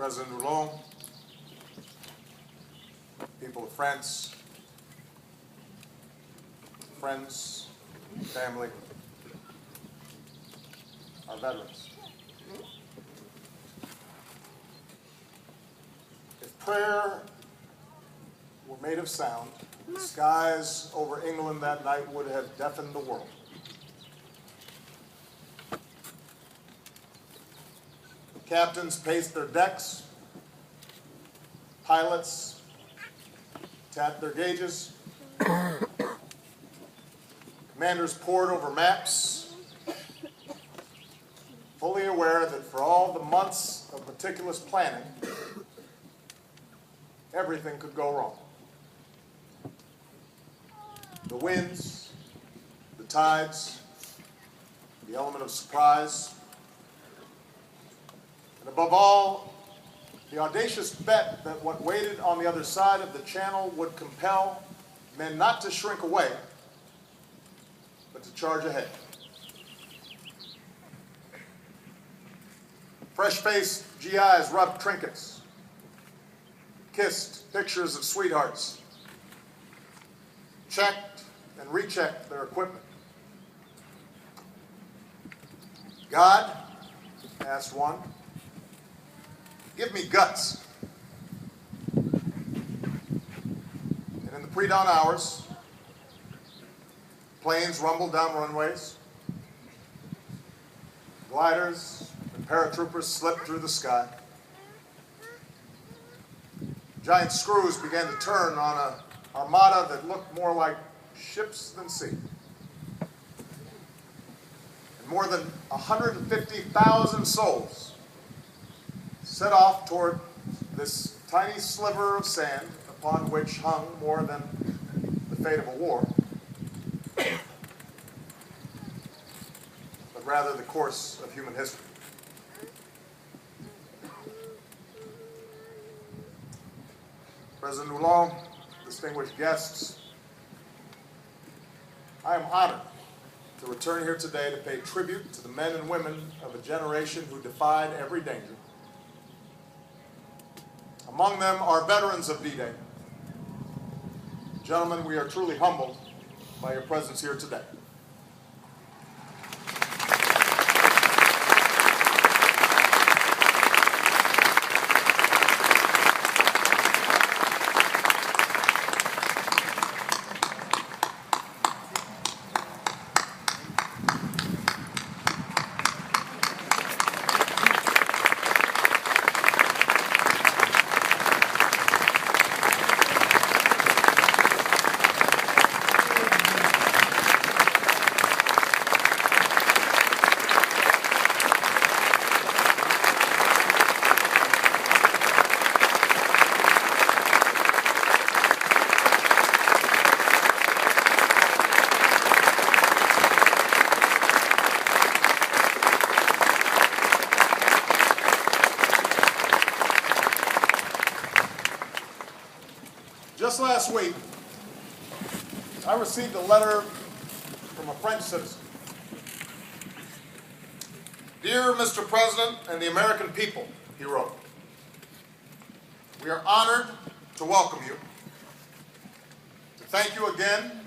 President Hollande, people of France, friends, family, our veterans. If prayer were made of sound, the skies over England that night would have deafened the world. Captains paced their decks, pilots tapped their gauges, commanders pored over maps, fully aware that for all the months of meticulous planning, everything could go wrong. The winds, the tides, the element of surprise, and above all, the audacious bet that what waited on the other side of the channel would compel men not to shrink away, but to charge ahead. Fresh-faced GIs rubbed trinkets, kissed pictures of sweethearts, checked and rechecked their equipment. God, asked one, give me guts. And in the pre-dawn hours, planes rumbled down runways, gliders and paratroopers slipped through the sky. Giant screws began to turn on an armada that looked more like ships than sea. And more than 150,000 souls set off toward this tiny sliver of sand upon which hung more than the fate of a war, but rather the course of human history. President Hollande, distinguished guests, I am honored to return here today to pay tribute to the men and women of a generation who defied every danger. Among them are veterans of D-Day. Gentlemen, we are truly humbled by your presence here today. Just last week, I received a letter from a French citizen. Dear Mr. President and the American people, he wrote, we are honored to welcome you, to thank you again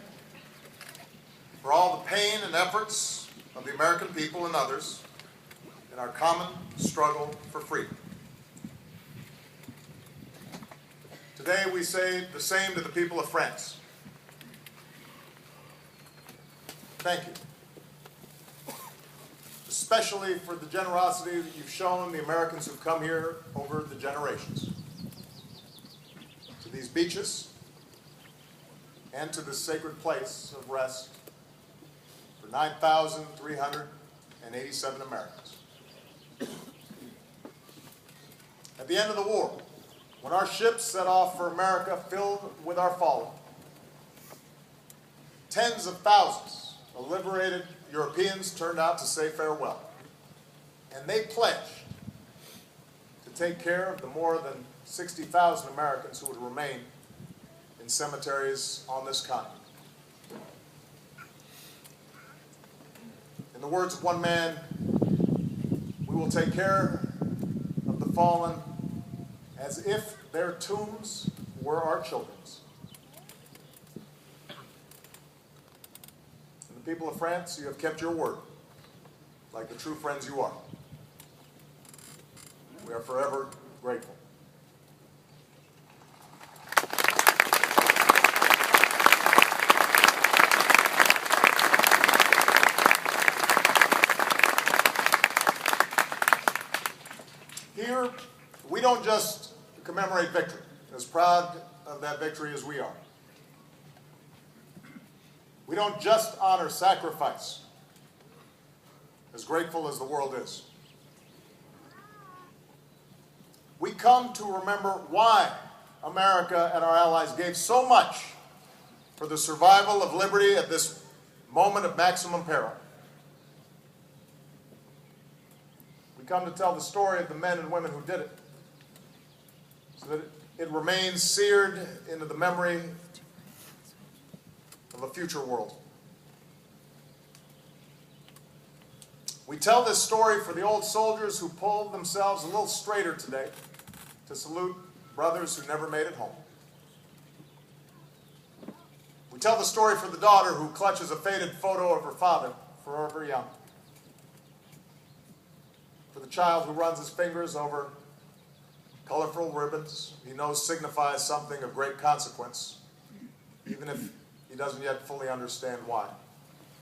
for all the pain and efforts of the American people and others in our common struggle for freedom. Today we say the same to the people of France. Thank you. Especially for the generosity that you've shown the Americans who've come here over the generations. To these beaches and to this sacred place of rest for 9,387 Americans. At the end of the war, when our ships set off for America filled with our fallen, tens of thousands of liberated Europeans turned out to say farewell. And they pledged to take care of the more than 60,000 Americans who would remain in cemeteries on this continent. In the words of one man, we will take care of the fallen as if their tombs were our children's. And the people of France, you have kept your word, like the true friends you are. We are forever grateful. Here, we don't just commemorate victory, as proud of that victory as we are. We don't just honor sacrifice, as grateful as the world is. We come to remember why America and our allies gave so much for the survival of liberty at this moment of maximum peril. We come to tell the story of the men and women who did it, so that it remains seared into the memory of a future world. We tell this story for the old soldiers who pulled themselves a little straighter today to salute brothers who never made it home. We tell the story for the daughter who clutches a faded photo of her father, forever young. For the child who runs his fingers over colorful ribbons he knows signifies something of great consequence, even if he doesn't yet fully understand why.